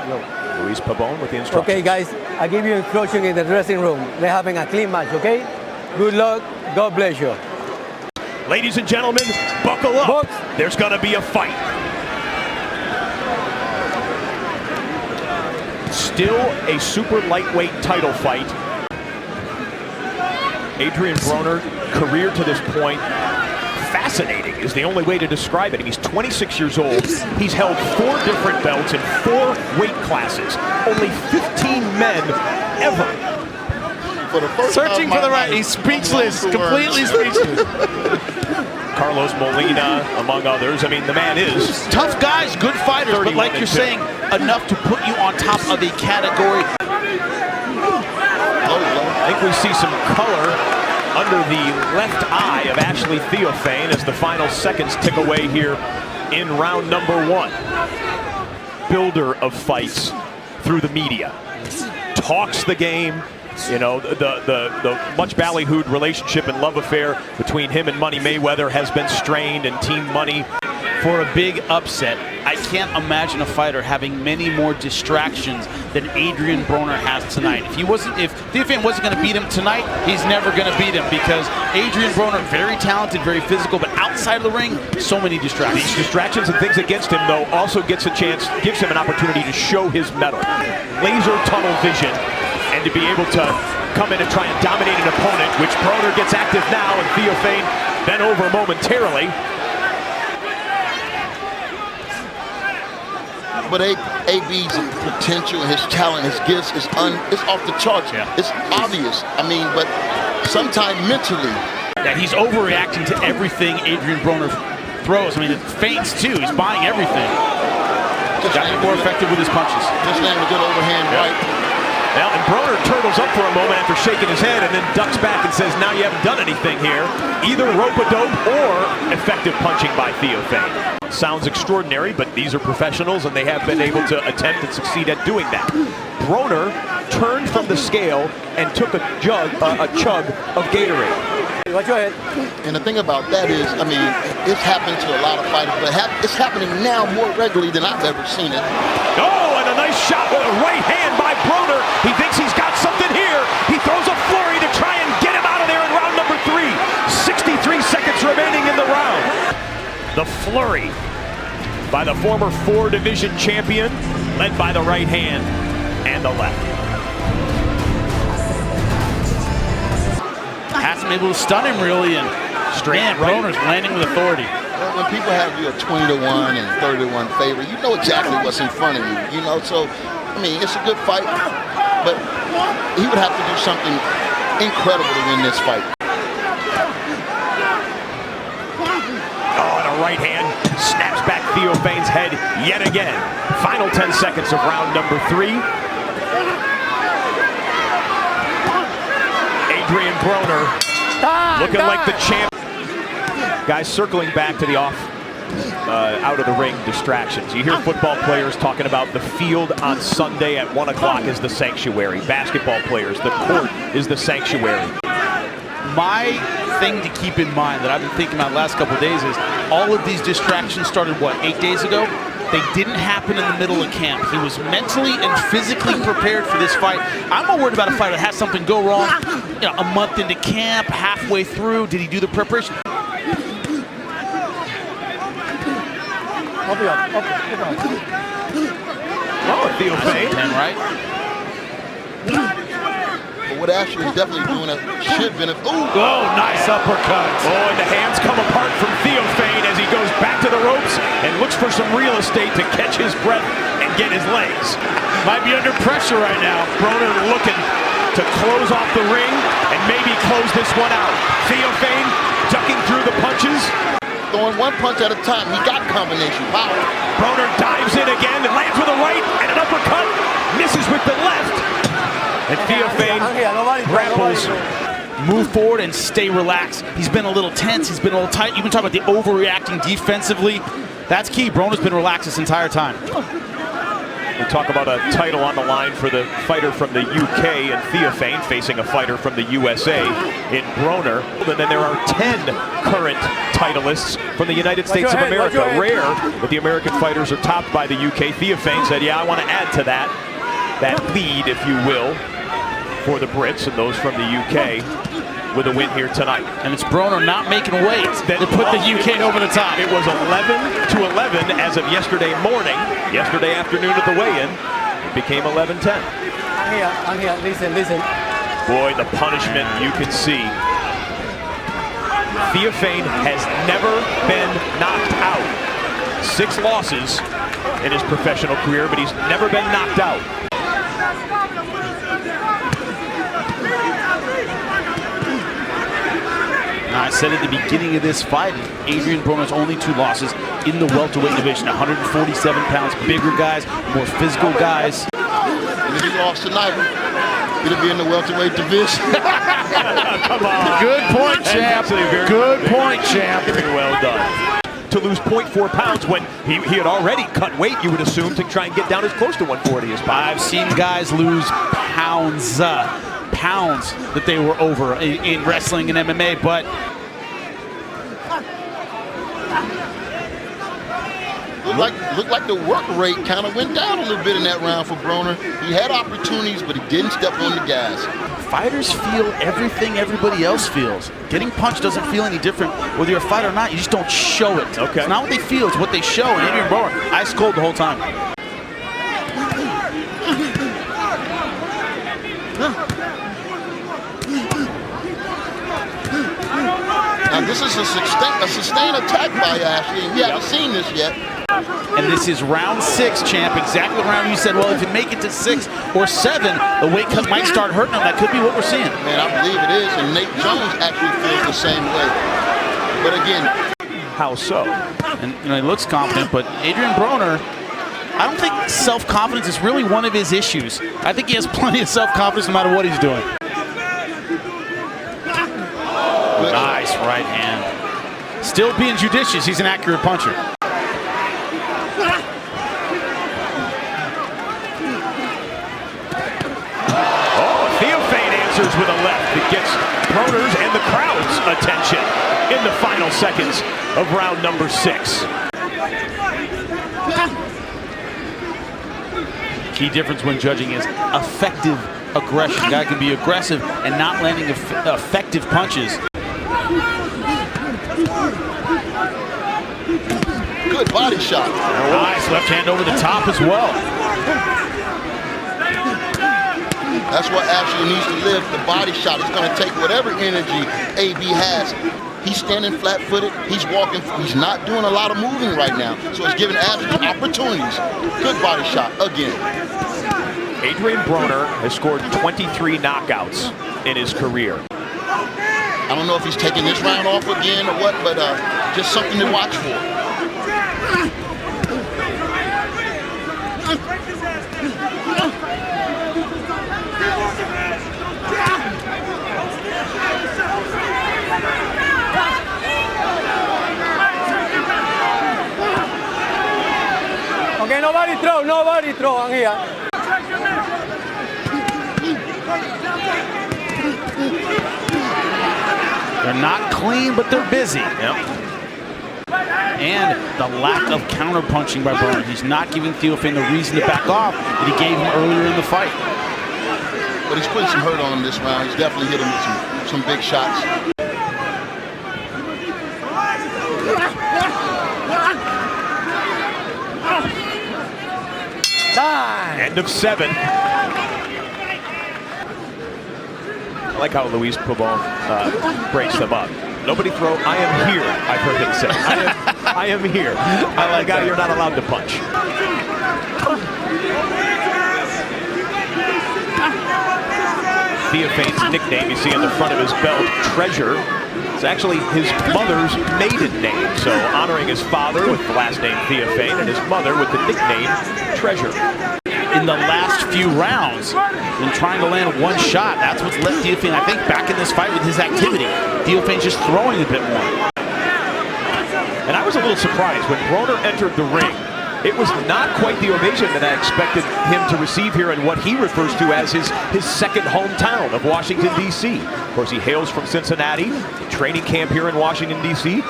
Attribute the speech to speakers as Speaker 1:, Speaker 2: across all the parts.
Speaker 1: Luis Pabon with the instructions.
Speaker 2: Okay, guys, I give you instruction in the dressing room. They're having a clean match, okay? Good luck. God bless you.
Speaker 1: Ladies and gentlemen, buckle up.
Speaker 2: Box.
Speaker 1: There's going to be a fight. Still a super lightweight title fight. Adrien Broner, career to this point, fascinating is the only way to describe it. He's 26 years old. He's held 4 different belts in 4 weight classes. Only 15 men ever.
Speaker 3: For the first
Speaker 4: Searching for the right. He's speechless, completely speechless.
Speaker 1: Carlos Molina, among others. I mean, the man is
Speaker 4: tough guys, good fighters, but like you're saying, enough to put you on top of a category.
Speaker 1: I think we see some color under the left eye of Ashley Theophane as the final seconds tick away here in round number 1. Builder of fights through the media. Talks the game. You know, the much ballyhooed relationship and love affair between him and Money Mayweather has been strained, and Team Money
Speaker 4: for a big upset. I can't imagine a fighter having many more distractions than Adrien Broner has tonight. If Theophane wasn't going to beat him tonight, he's never going to beat him, because Adrien Broner, very talented, very physical, but outside of the ring, so many distractions.
Speaker 1: These distractions and things against him, though, also gives him an opportunity to show his mettle. Laser tunnel vision, and to be able to come in and try and dominate an opponent, which Broner gets active now, and Theophane bent over momentarily.
Speaker 3: But AB's potential, his talent, his gifts is off the charts.
Speaker 4: Yeah.
Speaker 3: It's obvious. I mean, but sometimes mentally.
Speaker 4: Yeah, he's overreacting to everything Adrien Broner throws. I mean, it feints too. He's buying everything. Got to be more effective with his punches.
Speaker 3: Just landing a good overhand right.
Speaker 1: Well, and Broner turtles up for a moment after shaking his head and then ducks back and says, now you haven't done anything here. Either rope-a-dope or effective punching by Theophane. Sounds extraordinary, but these are professionals and they have been able to attempt and succeed at doing that. Broner turned from the scale and took a chug of Gatorade.
Speaker 2: Watch your head.
Speaker 3: And the thing about that is, I mean, it's happened to a lot of fighters, but it's happening now more regularly than I've ever seen it.
Speaker 1: Oh, and a nice shot with a right hand by Broner. He thinks he's got something here. He throws a flurry to try and get him out of there in round number 3. 63 seconds remaining in the round. The flurry by the former 4-division champion, led by the right hand and the left.
Speaker 4: Hasn't been able to stun him really, and man, Broner's landing with authority.
Speaker 3: Well, when people have you a 20-1 and 30-1 favorite, you know exactly what's in front of you. You know, so I mean, it's a good fight, but he would have to do something incredible to win this fight.
Speaker 1: Oh, and a right hand snaps back Theophane's head yet again. Final 10 seconds of round number 3. Adrien Broner looking like the champ. Guys, circling back to the out of the ring distractions. You hear football players talking about the field on Sunday at 1 o'clock is the sanctuary. Basketball players, the court is the sanctuary.
Speaker 4: My thing to keep in mind that I've been thinking about the last couple of days is all of these distractions started, what, 8 days ago? They didn't happen in the middle of camp. He was mentally and physically prepared for this fight. I'm more worried about a fighter that has something go wrong, you know, a month into camp, halfway through. Did he do the preparation?
Speaker 2: Up.
Speaker 1: Oh, Theophane.
Speaker 4: 10, right?
Speaker 3: But what Ashley is definitely doing should benefit. Ooh.
Speaker 4: Oh, nice uppercut.
Speaker 1: Oh, and the hands come apart from Theophane as he goes back to the ropes and looks for some real estate to catch his breath and get his legs.
Speaker 4: Might be under pressure right now.
Speaker 1: Broner looking to close off the ring and maybe close this one out. Theophane ducking through the punches.
Speaker 3: Throwing one punch at a time. He got combination power.
Speaker 1: Broner dives in again and lands with a right and an uppercut. Misses with the left. And Theophane grapples.
Speaker 4: Move forward and stay relaxed. He's been a little tense. He's been a little tight. You've been talking about the overreacting defensively. That's key. Broner's been relaxed this entire time.
Speaker 1: We talk about a title on the line for the fighter from the UK in Theophane facing a fighter from the USA in Broner. And then there are 10 current titleists from the United States of America. Rare that the American fighters are topped by the UK. Theophane said, yeah, I want to add to that lead, if you will, for the Brits and those from the UK with a win here tonight.
Speaker 4: And it's Broner not making weight that put the UK over the top.
Speaker 1: It was 11-11 as of yesterday morning. Yesterday afternoon at the weigh-in, it became 11-10.
Speaker 2: I'm here, listen.
Speaker 1: Boy, the punishment you can see. Theophane has never been knocked out. 6 losses in his professional career, but he's never been knocked out.
Speaker 4: I said at the beginning of this fight, Adrien Broner's only 2 losses in the welterweight division. 147 pounds, bigger guys, more physical guys.
Speaker 3: And if he lost tonight, he'd be in the welterweight division.
Speaker 1: Come on.
Speaker 4: Good point, champ. Good point, champ.
Speaker 1: Very well done. To lose 0.4 pounds when he had already cut weight, you would assume, to try and get down as close to 140 as possible.
Speaker 4: I've seen guys lose pounds that they were over in wrestling and MMA, but
Speaker 3: looked like the work rate kind of went down a little bit in that round for Broner. He had opportunities, but he didn't step on the gas.
Speaker 4: Fighters feel everything everybody else feels. Getting punched doesn't feel any different whether you're a fighter or not. You just don't show it.
Speaker 1: Okay.
Speaker 4: It's not what they feel, it's what they show. And Adrien Broner, ice cold the whole time.
Speaker 3: Now this is a sustained attack by Ashley, and we haven't seen this yet.
Speaker 4: And this is round 6, champ. Exactly the round you said, well, if you make it to 6 or 7, the weight cut might start hurting him. That could be what we're seeing.
Speaker 3: Man, I believe it is, and Nate Jones actually feels the same way. But again,
Speaker 1: how so?
Speaker 4: And he looks confident, but Adrien Broner, I don't think self-confidence is really one of his issues. I think he has plenty of self-confidence no matter what he's doing. Nice right hand. Still being judicious, he's an accurate puncher.
Speaker 1: With a left that gets Broner's and the crowd's attention in the final seconds of round number 6.
Speaker 4: Key difference when judging is effective aggression. Guy can be aggressive and not landing effective punches.
Speaker 3: good body shot.
Speaker 4: Nice left hand over the top as well.
Speaker 3: That's what Ashley needs to live, the body shot. It's going to take whatever energy AB has. He's standing flat-footed. He's walking. He's not doing a lot of moving right now. So it's giving Ashley opportunities. Good body shot again.
Speaker 1: Adrien Broner has scored 23 knockouts in his career.
Speaker 3: I don't know if he's taking this round off again or what, but just something to watch for.
Speaker 2: Okay, nobody throw, I'm here.
Speaker 4: They're not clean, but they're busy.
Speaker 1: Yep.
Speaker 4: And the lack of counter-punching by Broner. He's not giving Theophane the reason to back off that he gave him earlier in the fight.
Speaker 3: But he's putting some hurt on him this round. He's definitely hit him with some big shots.
Speaker 1: End of 7. I like how Luis Pabon breaks them up. Nobody throw, I am here, I've heard him say. I am here. I like how you're not allowed to punch. Theophane's nickname you see on the front of his belt, Treasure. It's actually his mother's maiden name. So honoring his father with the last name Theophane and his mother with the nickname Treasure.
Speaker 4: In the last few rounds, and trying to land one shot, that's what's left Theophane, I think, back in this fight with his activity. Theophane's just throwing a bit more.
Speaker 1: And I was a little surprised when Broner entered the ring. It was not quite the ovation that I expected him to receive here in what he refers to as his second hometown of Washington, D.C. Of course, he hails from Cincinnati, training camp here in Washington, D.C.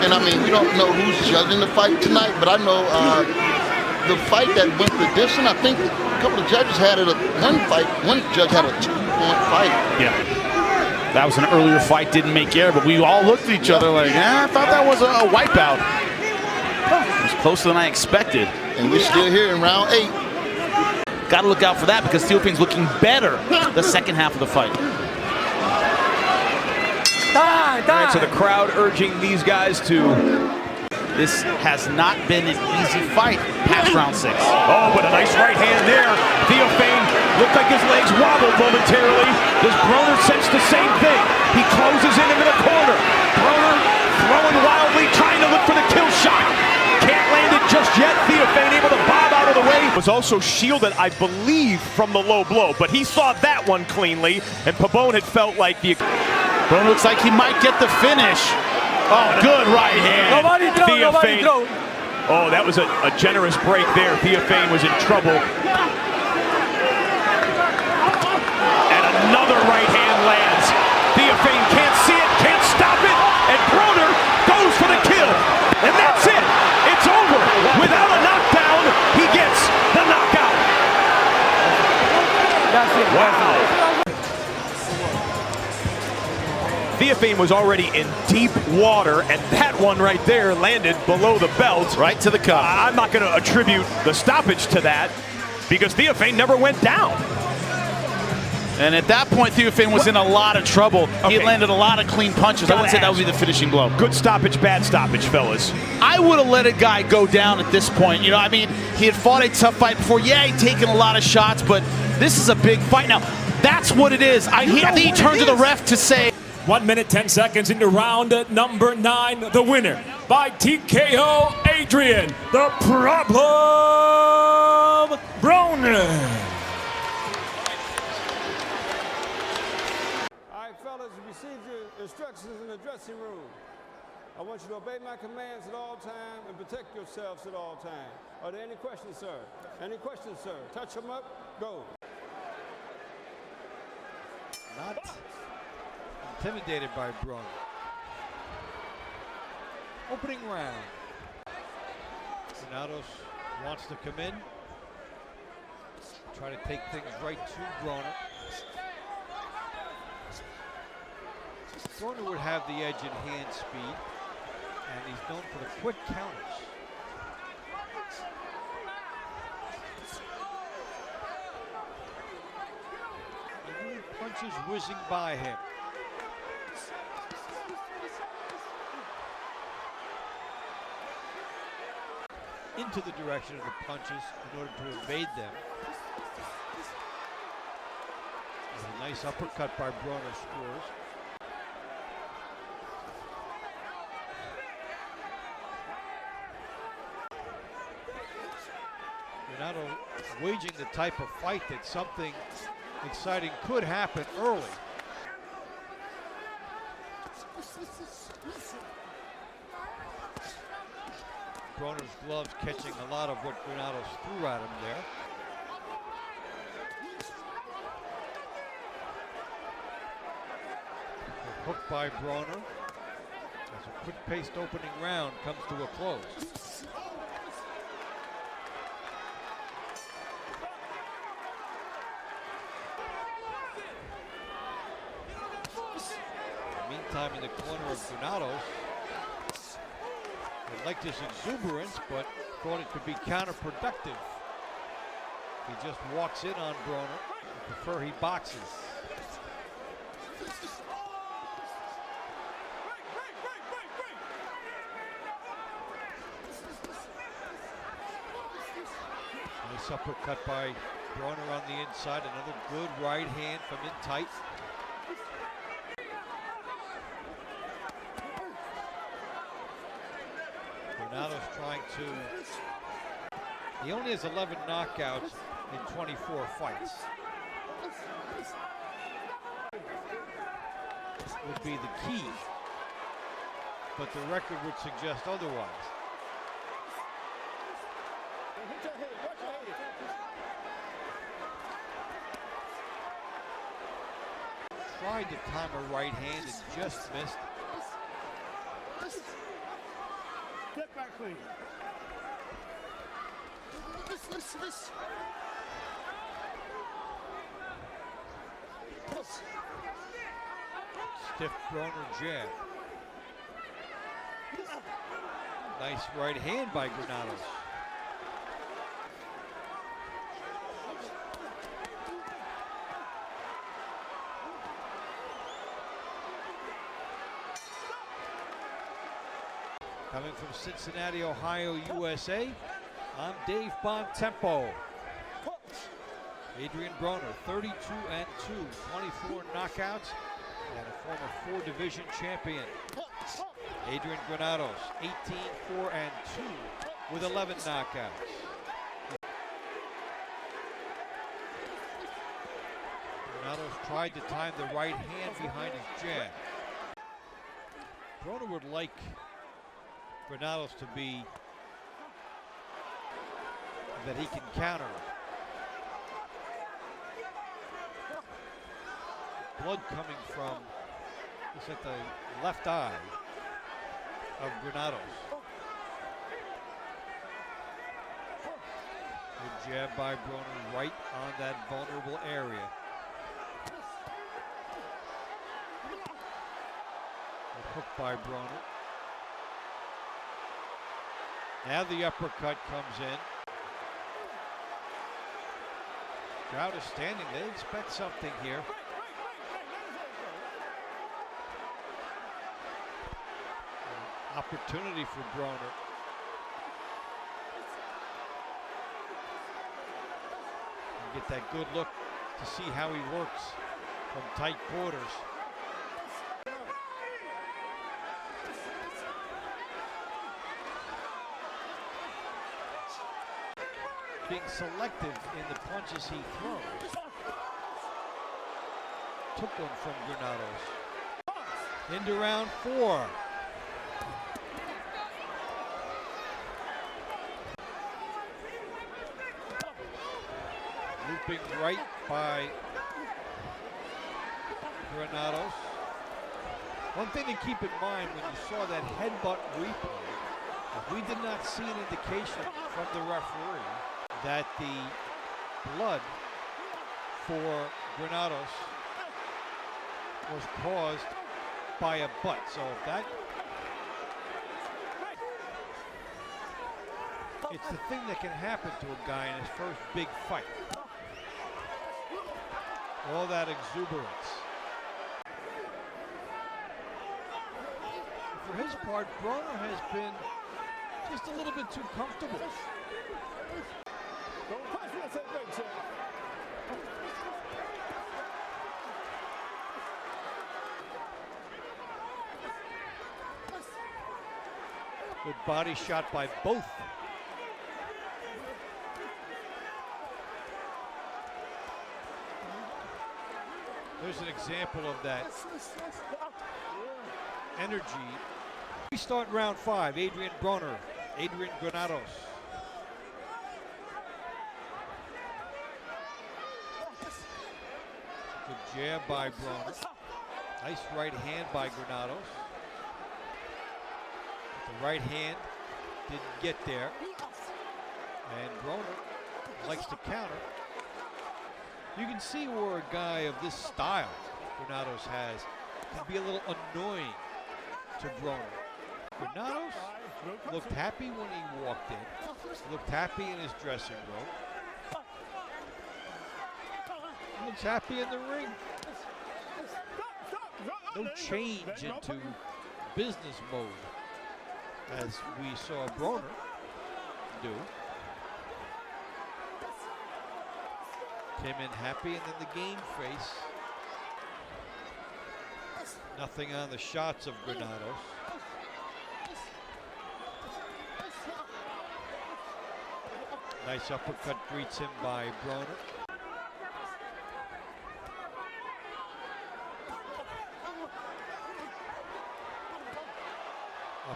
Speaker 3: And I mean, we don't know who's judging the fight tonight, but I know the fight that went the distance, I think a couple of judges had it, one judge had a 2-point fight.
Speaker 4: Yeah. That was an earlier fight, didn't make air, but we all looked at each other like, I thought that was a wipeout. It was closer than I expected.
Speaker 3: And we're still here in round 8.
Speaker 4: Got to look out for that because Theophane's looking better the second half of the fight.
Speaker 2: Time.
Speaker 1: All right, so the crowd urging these guys to...
Speaker 4: This has not been an easy fight past round 6.
Speaker 1: Oh, but a nice right hand there. Theophane looked like his legs wobbled momentarily. Does Broner sense the same thing? He closes in into the corner. Broner throwing wildly, trying to look for the kill shot. Can't land it just yet. Theophane able to bob out of the way. Was also shielded, I believe, from the low blow, but he saw that one cleanly, and Pabon had felt like the...
Speaker 4: Broner looks like he might get the finish. Oh, good right hand.
Speaker 2: Nobody throw.
Speaker 1: Oh, that was a generous break there. Theophane was in trouble. And another right hand lands. Theophane can't see it, can't stop it, and Broner goes for the kill. And that's it. It's over. Without a knockdown, he gets the knockout.
Speaker 2: That's it.
Speaker 1: Wow. Theophane was already in deep water, and that one right there landed below the belt.
Speaker 4: Right to the cup.
Speaker 1: I'm not going to attribute the stoppage to that because Theophane never went down.
Speaker 4: And at that point, Theophane was in a lot of trouble. He had landed a lot of clean punches. I wouldn't say that would be the finishing blow.
Speaker 1: Good stoppage, bad stoppage, fellas.
Speaker 4: I would have let a guy go down at this point. You know, I mean, he had fought a tough fight before. Yeah, he'd taken a lot of shots, but this is a big fight. Now, that's what it is. I think he turned to the ref to say,
Speaker 5: 1 minute, 10 seconds into round number 9. The winner by TKO, Adrien, the Problem, Broner.
Speaker 6: All right, fellas, you received your instructions in the dressing room. I want you to obey my commands at all times and protect yourselves at all times. Are there any questions, sir? Any questions, sir? Touch them up, go.
Speaker 7: Not intimidated by Broner. Opening round. Granados wants to come in. Try to take things right to Broner. Broner would have the edge in hand speed, and he's known for the quick counters. Punches whizzing by him. Into the direction of the punches in order to evade them. There's a nice uppercut by Broner scores. Granado waging the type of fight that something exciting could happen early. Broner's gloves catching a lot of what Granados threw at him there. A hook by Broner as a quick-paced opening round comes to a close. Meantime, in the corner of Granados, they liked his exuberance, but thought it could be counterproductive. He just walks in on Broner. I prefer he boxes. Nice uppercut by Broner on the inside. Another good right hand from in tight. Granados trying to, he only has 11 knockouts in 24 fights. Would be the key. but the record would suggest otherwise. Tried to time a right hand and just missed.
Speaker 6: Get back clean.
Speaker 7: Stiff Broner jab. Nice right hand by Granados. Coming from Cincinnati, Ohio, USA, I'm Dave Bontempo. Adrien Broner, 32-2, 24 knockouts, and a former 4-division champion. Adrien Granados, 18-4-2, with 11 knockouts. Granados tried to time the right hand behind his jab. Broner would like Granados to be that he can counter. Blood coming from, it's at the left eye of Granados. Good jab by Broner right on that vulnerable area. Good hook by Broner. Now the uppercut comes in. Crowd is standing. They expect something here. Opportunity for Broner. And get that good look to see how he works from tight quarters. Being selective in the punches he throws. Took one from Granados. Into round 4. Looping right by Granados. One thing to keep in mind when you saw that headbutt replay, we did not see an indication from the referee that the blood for Granados was caused by a butt. So if that, it's the thing that can happen to a guy in his first big fight. All that exuberance. For his part, Broner has been just a little bit too comfortable. Good body shot by both. There's an example of that energy. We start round 5. Adrien Broner, Adrien Granados. Good jab by Broner. Nice right hand by Granados. The right hand didn't get there. And Broner likes to counter. You can see where a guy of this style Granados has can be a little annoying to Broner. Granados looked happy when he walked in, looked happy in his dressing room, looks happy in the ring. No change into business mode as we saw Broner do. Came in happy, and then the game face. Nothing on the shots of Granados. Nice uppercut greets him by Broner.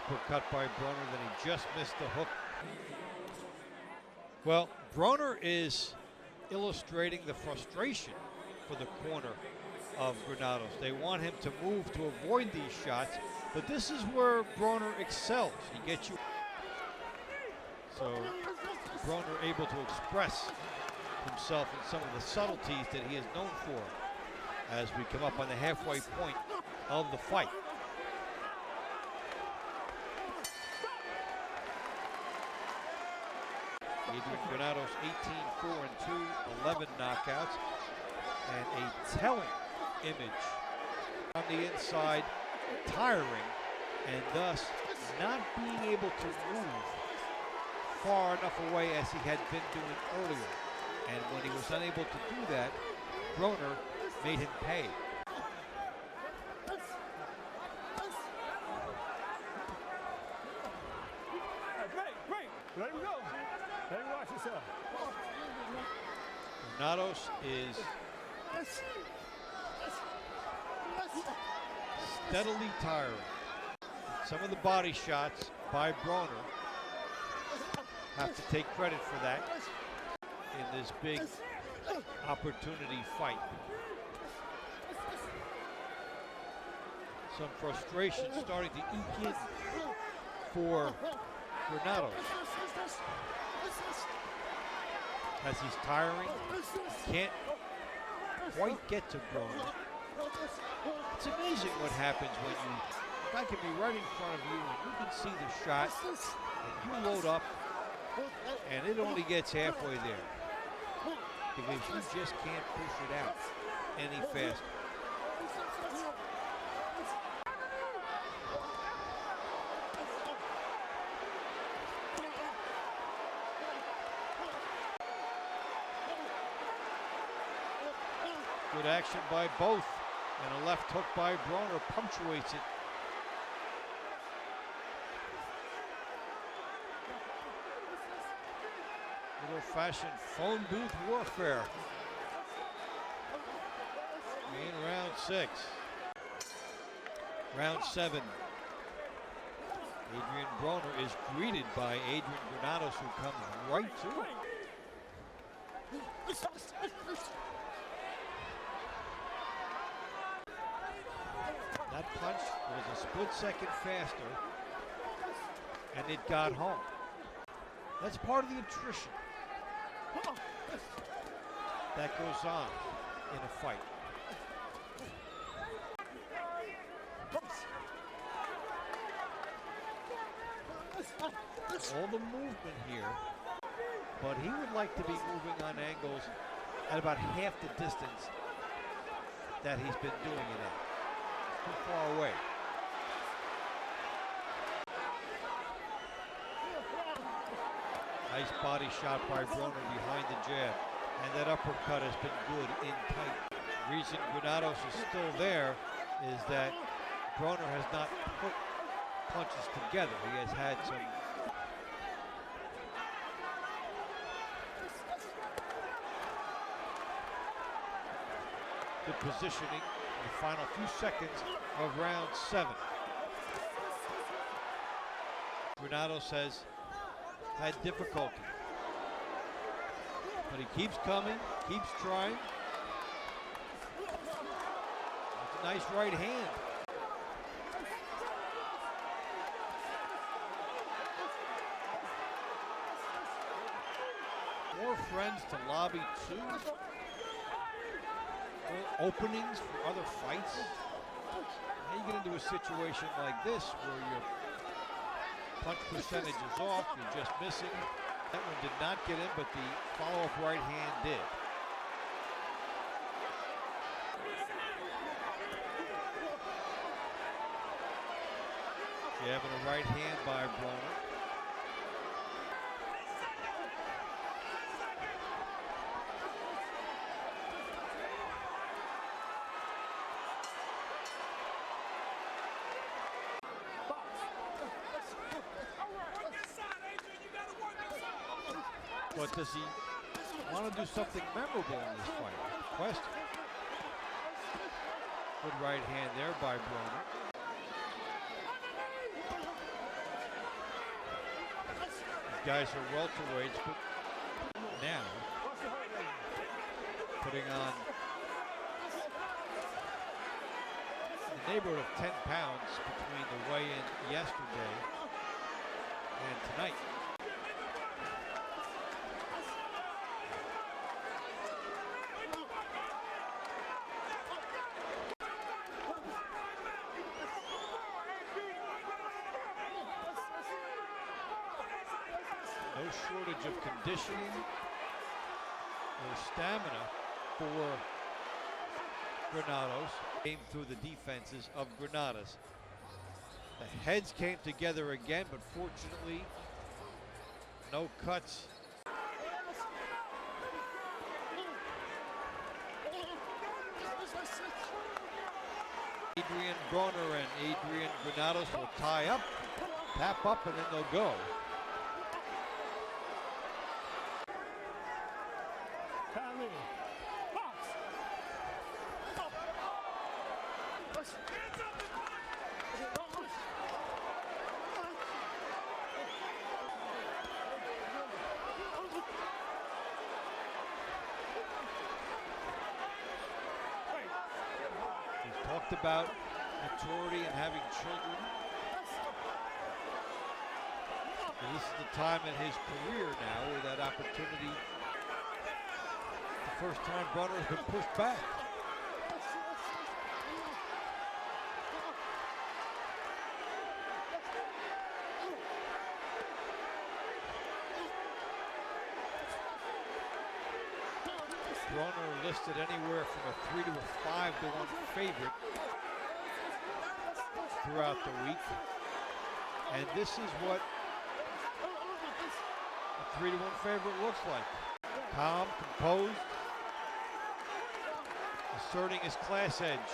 Speaker 7: uppercut by Broner, then he just missed the hook. Well, Broner is illustrating the frustration for the corner of Granados. They want him to move to avoid these shots, but this is where Broner excels. He gets you. So Broner able to express himself in some of the subtleties that he is known for as we come up on the halfway point of the fight. Adrien Granados 18-4-2, 11 knockouts, and a telling image on the inside, tiring, and thus not being able to move far enough away as he had been doing earlier. And when he was unable to do that, Broner made him pay.
Speaker 6: Great. Let him go. Let him watch himself.
Speaker 7: Granados is steadily tiring. Some of the body shots by Broner, have to take credit for that in this big opportunity fight. Some frustration starting to eke in for Granados. As he's tiring, can't quite get to Broner. It's amazing what happens when a guy can be right in front of you and you can see the shot and you load up and it only gets halfway there because you just can't push it out any faster. Good action by both, and a left hook by Broner punctuates it. Old-fashioned phone booth warfare in round 6. Round 7. Adrien Broner is greeted by Adrien Granados, who comes right to him. That punch was a split second faster, and it got home. That's part of the attrition that goes on in a fight. All the movement here, but he would like to be moving on angles at about half the distance that he's been doing it at. Too far away. Nice body shot by Broner behind the jab. And that uppercut has been good in tight. The reason Granados is still there is that Broner has not put punches together. He has had some good positioning in the final few seconds of round 7. Granados has had difficulty, but he keeps coming, keeps trying. That's a nice right hand. More friends to lobby to. Openings for other fights. Now you get into a situation like this where your punch percentage is off, you're just missing. That one did not get in, but the follow-up right hand did. Jab and a right hand by Broner. But does he want to do something memorable in this fight? Question. Good right hand there by Broner. guys are welterweights, but now putting on the neighborhood of 10 pounds between the weigh-in yesterday and tonight. No shortage of conditioning or stamina for Granados. Came through the defenses of Granados. The heads came together again, but fortunately, no cuts. Adrien Broner and Adrien Granados will tie up, tap up, and then they'll go. Talked about maturity and having children. And this is the time in his career now where that opportunity, the first time Broner has been pushed back. Broner listed anywhere from a 3 to a 5 to 1 favorite throughout the week. And this is what a 3 to 1 favorite looks like. Calm, composed, asserting his class edge.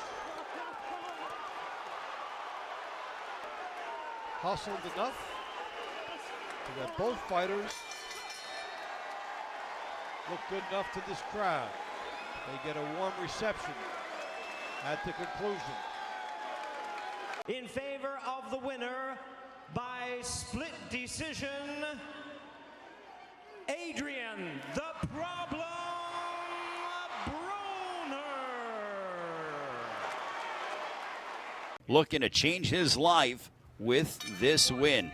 Speaker 7: Hustled enough so that both fighters look good enough to this crowd. They get a warm reception at the conclusion.
Speaker 8: In favor of the winner by split decision, Adrien, the Problem Broner.
Speaker 9: Looking to change his life with this win.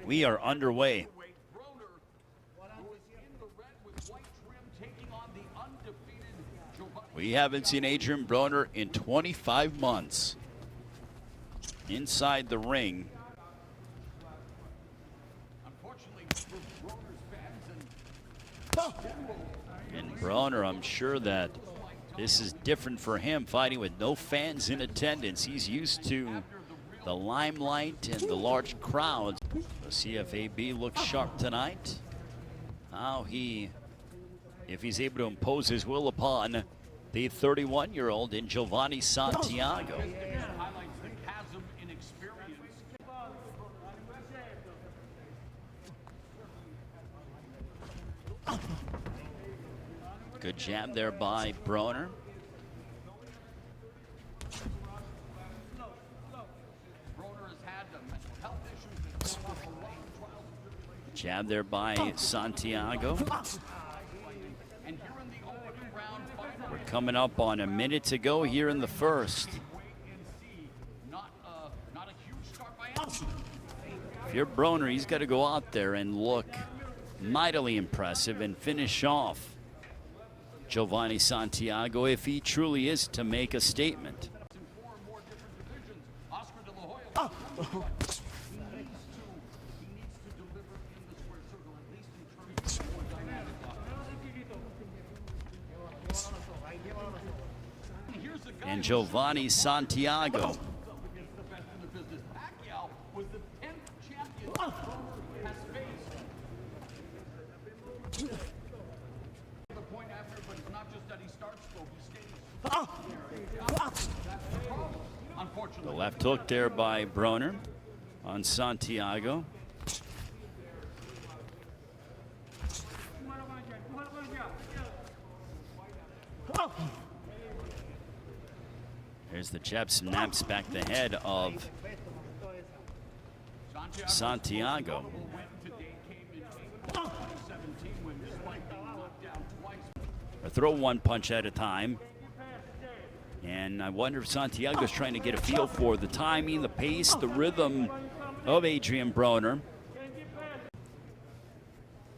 Speaker 9: We are underway. We haven't seen Adrien Broner in 25 months. Inside the ring. And Broner, I'm sure that this is different for him, fighting with no fans in attendance. He's used to the limelight and the large crowds. Let's see if AB looks sharp tonight. How if he's able to impose his will upon the 31-year-old in Jovanie Santiago. Good jab there by Broner. Jab there by Santiago. We're coming up on a minute to go here in the first. If you're Broner, he's got to go out there and look mightily impressive and finish off Jovanie Santiago if he truly is to make a statement. And Jovanie Santiago. The left hook there by Broner on Santiago. There's the jab, snaps back the head of Santiago. throw one punch at a time. And I wonder if Santiago's trying to get a feel for the timing, the pace, the rhythm of Adrien Broner.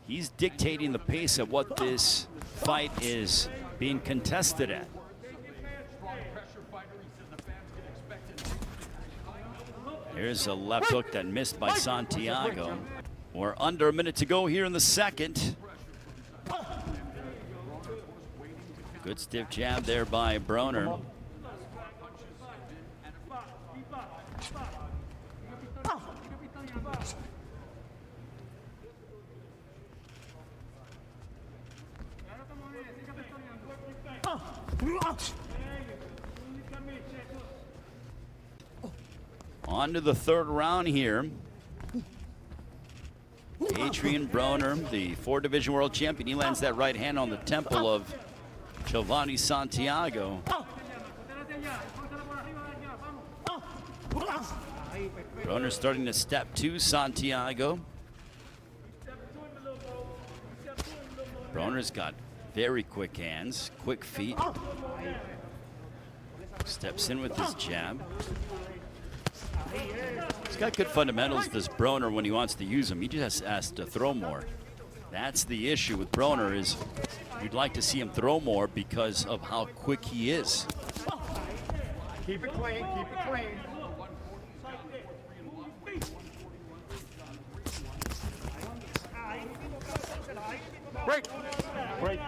Speaker 9: He's dictating the pace of what this fight is being contested at. Here's a left hook that missed by Santiago. We're under a minute to go here in the second. Good stiff jab there by Broner. On to the third round here. Adrien Broner, the 4-division world champion, he lands that right hand on the temple of Jovanie Santiago. Broner starting to step to Santiago. Broner's got very quick hands, quick feet. Steps in with his jab. He's got good fundamentals, this Broner, when he wants to use them. He just has to throw more. That's the issue with Broner, is you'd like to see him throw more because of how quick he is.
Speaker 10: Keep it clean, keep it clean. Break. Break.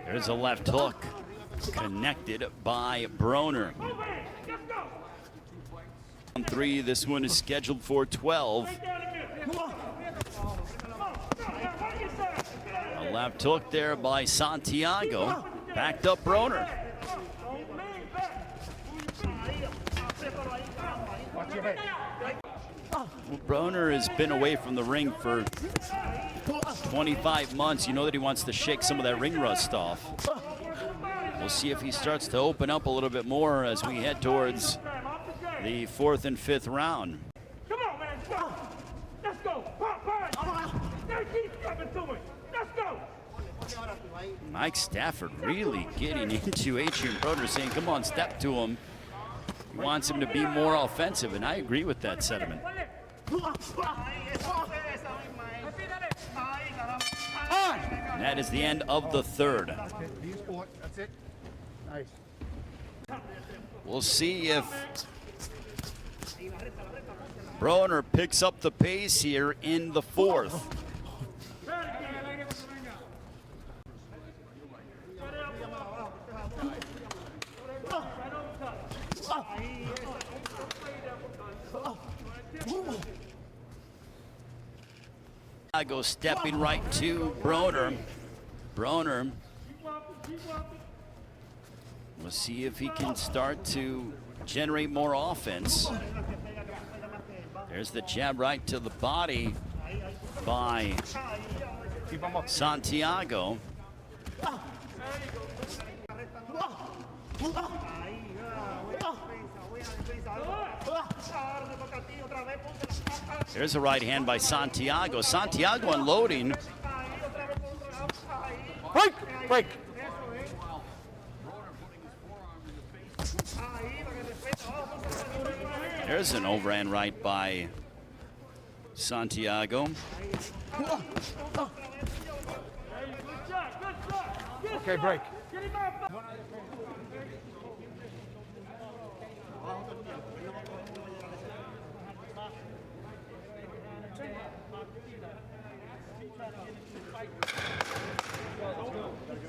Speaker 9: There's a left hook connected by Broner. On 3, this one is scheduled for 12. A left hook there by Santiago. Backed up Broner. Well, Broner has been away from the ring for 25 months. You know that he wants to shake some of that ring rust off. We'll see if he starts to open up a little bit more as we head towards the 4th and 5th round.
Speaker 10: Come on, man. Let's go. Keep stepping to it. Let's go.
Speaker 9: Mike Stafford really getting into Adrien Broner, saying, come on, step to him. He wants him to be more offensive, and I agree with that sentiment. And that is the end of the third.
Speaker 10: That's it. Nice.
Speaker 9: We'll see if Broner picks up the pace here in the 4th. Santiago stepping right to Broner. Broner. We'll see if he can start to generate more offense. There's the jab right to the body by Santiago. There's a right hand by Santiago. Santiago unloading.
Speaker 10: Break! Break!
Speaker 9: There's an overhand right by Santiago.
Speaker 10: Okay, break.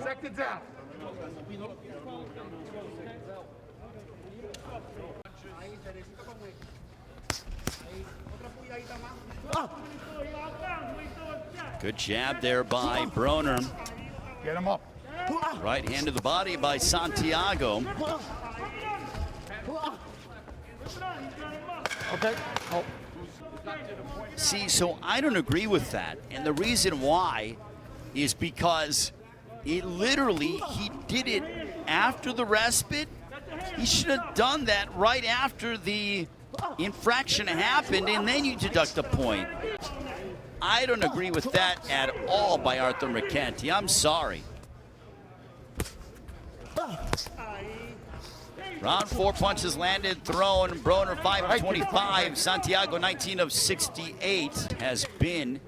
Speaker 10: Seconds out.
Speaker 9: Good jab there by Broner.
Speaker 10: Get him up.
Speaker 9: Right hand to the body by Santiago.
Speaker 10: Okay. Oh.
Speaker 9: See, so I don't agree with that. And the reason why is because he did it after the respite. He should have done that right after the infraction happened and then you deduct a point. I don't agree with that at all by Arthur McCanty. I'm sorry. Round 4 punches landed, thrown. Broner 5 of 25. Santiago 19 of 68 has been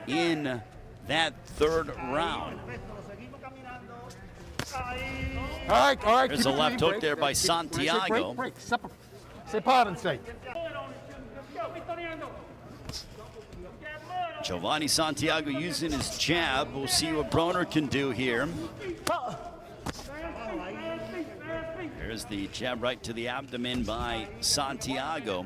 Speaker 9: in that third round.
Speaker 11: All right.
Speaker 9: There's a left hook there by Santiago.
Speaker 11: Break. Sepárense.
Speaker 9: Jovanie Santiago using his jab. We'll see what Broner can do here. There's the jab right to the abdomen by Santiago.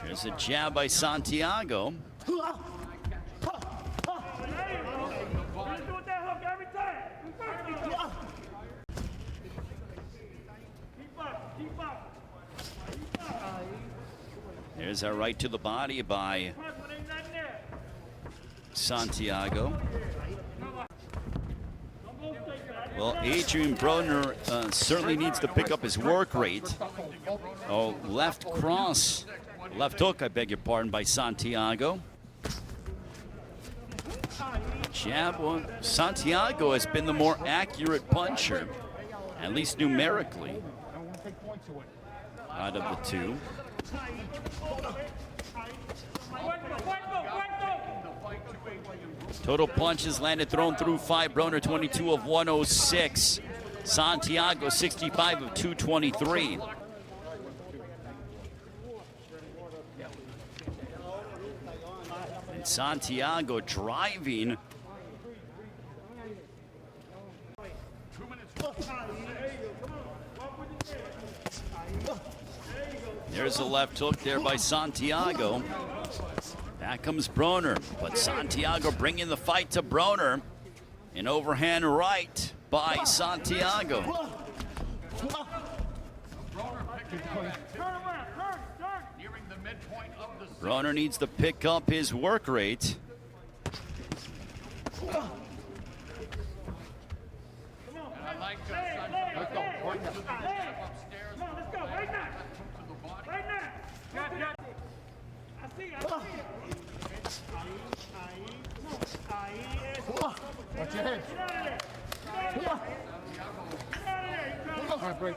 Speaker 9: There's a jab by Santiago. There's a right to the body by Santiago. Well, Adrien Broner certainly needs to pick up his work rate. Oh, left cross, left hook, I beg your pardon, by Santiago. Jab, well, Santiago has been the more accurate puncher, at least numerically, out of the two. Total punches landed, thrown through 5. Broner 22 of 106. Santiago 65 of 223. And Santiago driving. There's a left hook there by Santiago. Back comes Broner, but Santiago bringing the fight to Broner. An overhand right by Santiago. Broner needs to pick up his work rate.
Speaker 11: Watch your head. All right, break.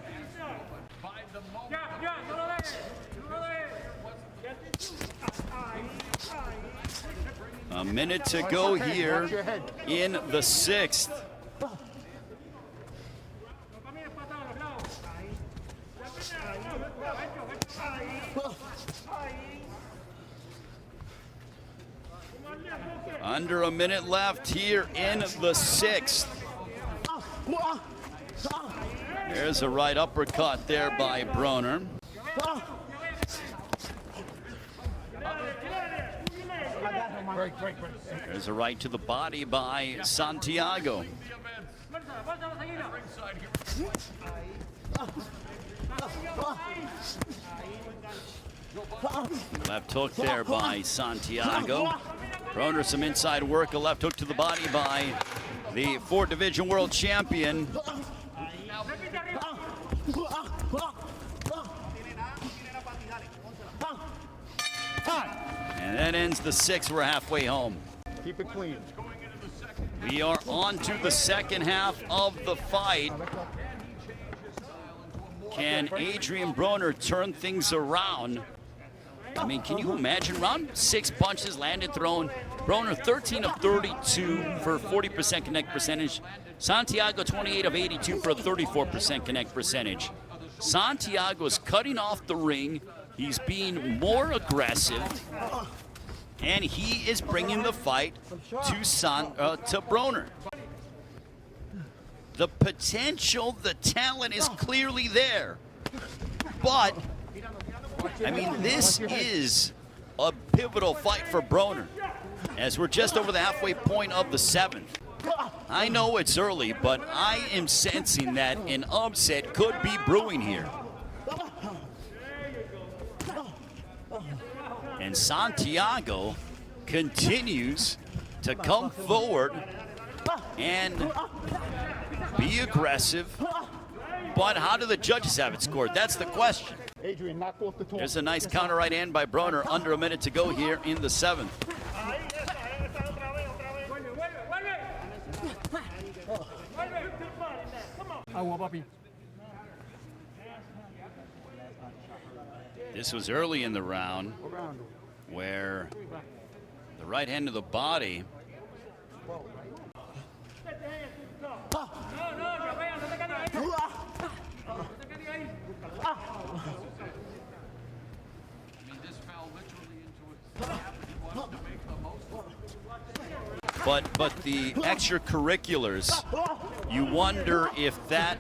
Speaker 9: A minute to go here in the 6th. Under a minute left here in the 6th. There's a right uppercut there by Broner. There's a right to the body by Santiago. Left hook there by Santiago. Broner some inside work, a left hook to the body by the 4th Division World Champion. And that ends the 6th. We're halfway home.
Speaker 11: Keep it clean.
Speaker 9: We are on to the second half of the fight. Can Adrien Broner turn things around? I mean, can you imagine? Round 6 punches landed, thrown. Broner 13 of 32 for 40% connect percentage. Santiago 28 of 82 for a 34% connect percentage. Santiago's cutting off the ring. He's being more aggressive. And he is bringing the fight to Broner. The potential, the talent is clearly there. But, I mean, this is a pivotal fight for Broner, as we're just over the halfway point of the 7th. I know it's early, but I am sensing that an upset could be brewing here. And Santiago continues to come forward and be aggressive, but how do the judges have it scored? That's the question.
Speaker 11: Adrien, knock off the top.
Speaker 9: There's a nice counter right hand by Broner. Under a minute to go here in the 7th. This was early in the round where the right hand to the body. But the extracurriculars, you wonder if that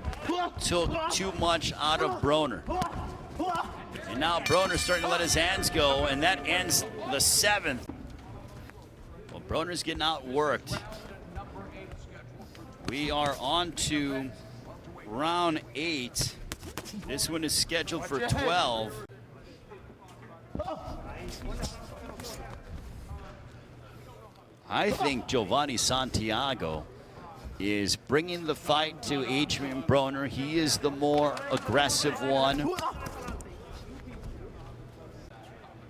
Speaker 9: took too much out of Broner. And now Broner's starting to let his hands go, and that ends the 7th. Well, Broner's getting outworked. We are on to round 8. This one is scheduled for 12. I think Jovanie Santiago is bringing the fight to Adrien Broner. He is the more aggressive one.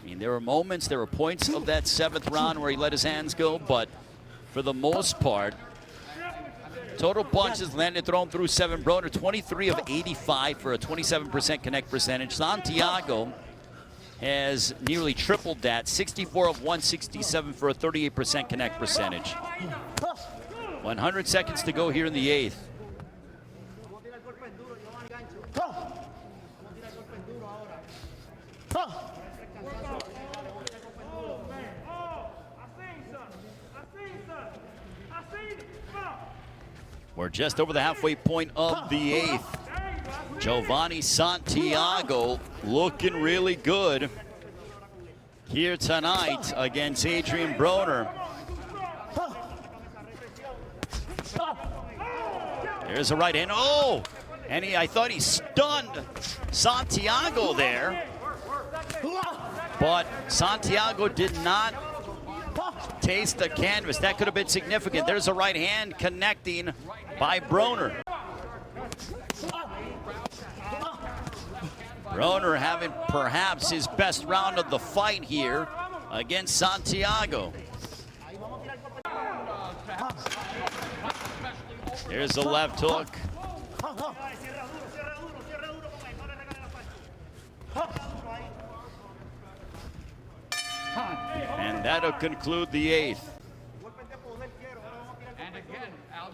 Speaker 9: I mean, there were moments, there were points of that 7th round where he let his hands go, but for the most part, total punches landed thrown through 7. Broner 23 of 85 for a 27% connect percentage. Santiago has nearly tripled that, 64 of 167 for a 38% connect percentage. 100 seconds to go here in the 8th. We're just over the halfway point of the 8th. Jovanie Santiago looking really good here tonight against Adrien Broner. There's a right hand. Oh! And I thought he stunned Santiago there. But Santiago did not taste the canvas. That could have been significant. There's a right hand connecting by Broner. Broner having perhaps his best round of the fight here against Santiago. There's the left hook. And that'll conclude the 8th.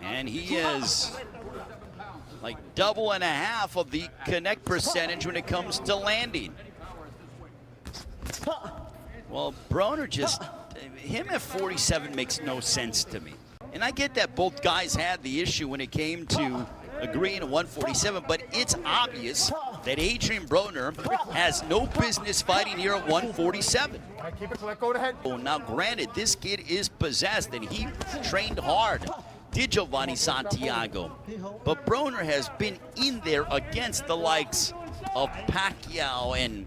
Speaker 9: And he is like double and a half of the connect percentage when it comes to landing. Well, Broner just, him at 47 makes no sense to me. And I get that both guys had the issue when it came to agreeing at 147, but it's obvious that Adrien Broner has no business fighting here at 147.
Speaker 11: Keep it collect, go ahead.
Speaker 9: Oh, now granted, this kid is possessed and he trained hard. Did Jovanie Santiago. But Broner has been in there against the likes of Pacquiao and,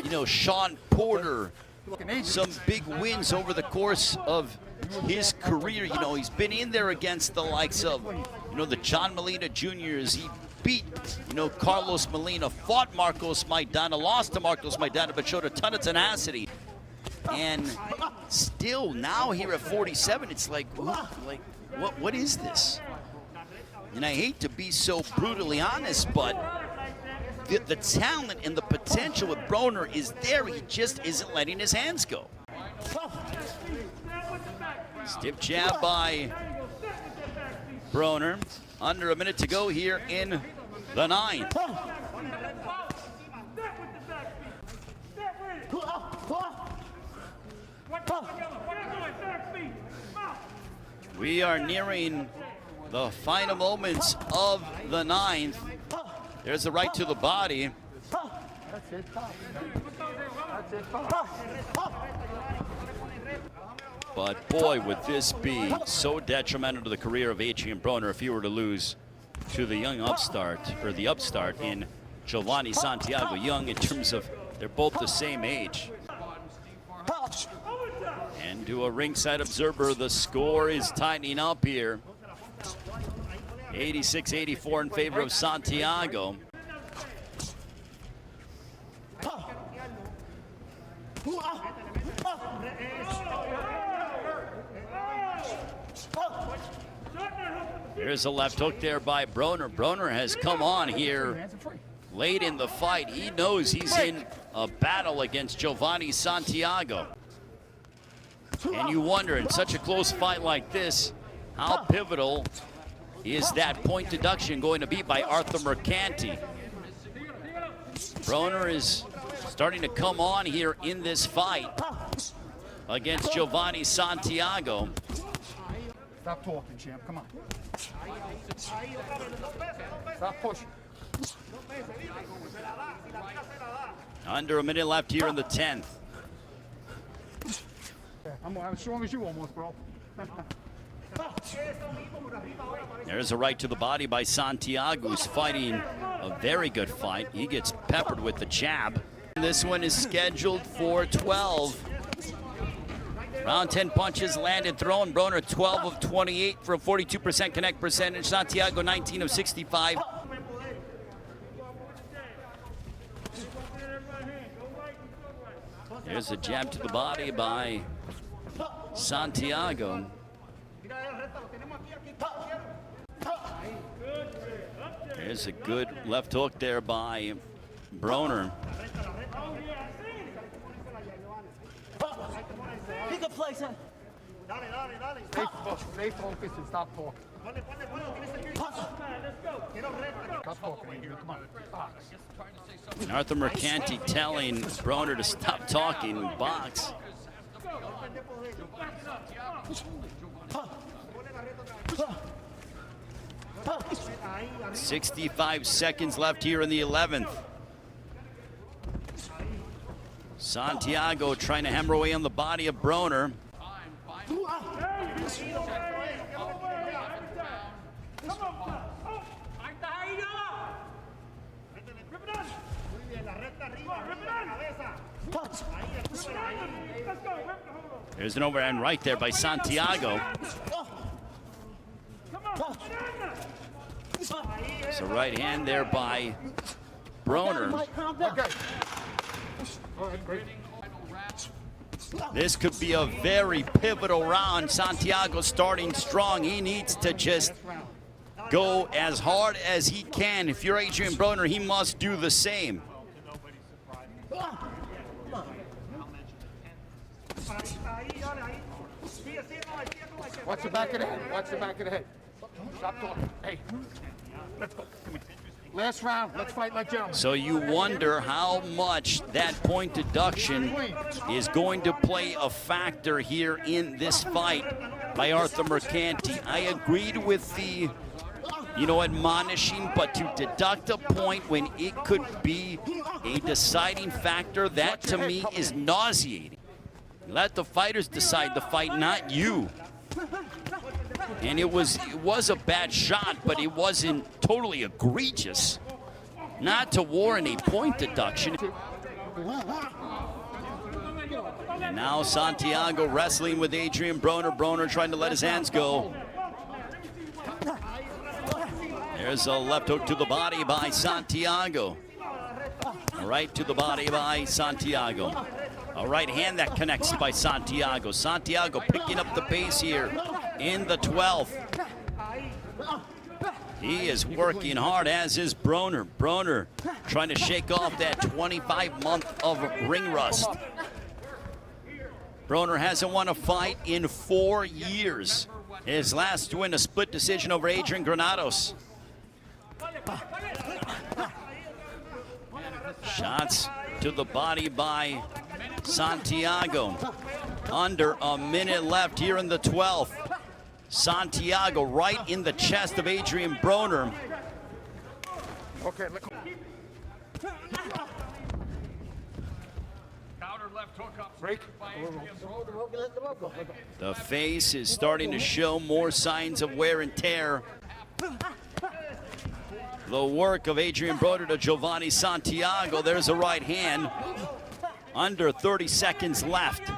Speaker 9: you know, Sean Porter. Some big wins over the course of his career. You know, he's been in there against the likes of, you know, the John Molina Jr.'s. He beat, you know, Carlos Molina, fought Marcos Maidana, lost to Marcos Maidana, but showed a ton of tenacity. And still now here at 47, it's like, what is this? And I hate to be so brutally honest, but the talent and the potential with Broner is there. He just isn't letting his hands go. Stiff jab by Broner. Under a minute to go here in the 9th. We are nearing the final moments of the 9th. There's the right to the body.
Speaker 11: That's it. That's it.
Speaker 9: But boy, would this be so detrimental to the career of Adrien Broner if he were to lose to the young upstart, or the upstart in Jovanie Santiago. Young in terms of, they're both the same age. And to a ringside observer, the score is tightening up here. 86-84 in favor of Santiago. There's a left hook there by Broner. Broner has come on here late in the fight. He knows he's in a battle against Jovanie Santiago. And you wonder, in such a close fight like this, how pivotal is that point deduction going to be by Arthur Mercanti? Broner is starting to come on here in this fight against Jovanie Santiago.
Speaker 11: Stop talking, champ. Come on. Stop pushing.
Speaker 9: Under a minute left here in the 10th.
Speaker 11: I'm as strong as you almost, bro.
Speaker 9: There's a right to the body by Santiago, who's fighting a very good fight. He gets peppered with the jab. This one is scheduled for 12. Round 10 punches landed, thrown. Broner 12 of 28 for a 42% connect percentage. Santiago 19 of 65. There's a jab to the body by Santiago. There's a good left hook there by Broner.
Speaker 11: Pick a place. Stay focused and stop talking. Stop talking, Adrian. Come on.
Speaker 9: And Arthur Mercanti telling Broner to stop talking and box. 65 seconds left here in the 11th. Santiago trying to hammer away on the body of Broner. There's an overhand right there by Santiago. There's a right hand there by Broner. This could be a very pivotal round. Santiago starting strong. He needs to just go as hard as he can. If you're Adrien Broner, he must do the same.
Speaker 11: Watch the back of the head. Watch the back of the head. Stop talking. Hey, let's go. Come here. Last round. Let's fight like gentlemen.
Speaker 9: So you wonder how much that point deduction is going to play a factor here in this fight by Arthur Mercanti. I agreed with the, admonishing, but to deduct a point when it could be a deciding factor, that to me is nauseating. Let the fighters decide the fight, not you. And it was a bad shot, but it wasn't totally egregious. Not to warrant a point deduction. And now Santiago wrestling with Adrien Broner. Broner trying to let his hands go. There's a left hook to the body by Santiago. A right to the body by Santiago. A right hand that connects by Santiago. Santiago picking up the pace here in the 12th. He is working hard, as is Broner. Broner trying to shake off that 25-month of ring rust. Broner hasn't won a fight in 4 years. His last win, a split decision over Adrien Granados. Shots to the body by Santiago. Under a minute left here in the 12th. Santiago right in the chest of Adrien Broner.
Speaker 11: Okay, let's go. Break.
Speaker 9: The face is starting to show more signs of wear and tear. The work of Adrien Broner to Jovanie Santiago. There's a right hand. Under 30 seconds left.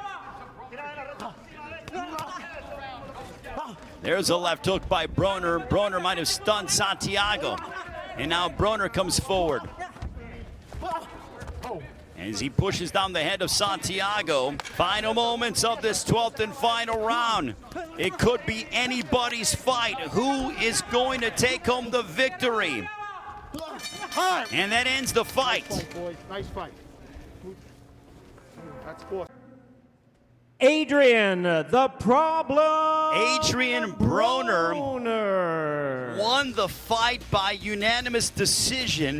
Speaker 9: There's a left hook by Broner. Broner might have stunned Santiago. And now Broner comes forward. As he pushes down the head of Santiago. Final moments of this 12th and final round. It could be anybody's fight. Who is going to take home the victory? And that ends the fight.
Speaker 11: Nice fight, boys. Nice fight. That's four.
Speaker 8: Adrien, the problem.
Speaker 9: Adrien Broner won the fight by unanimous decision.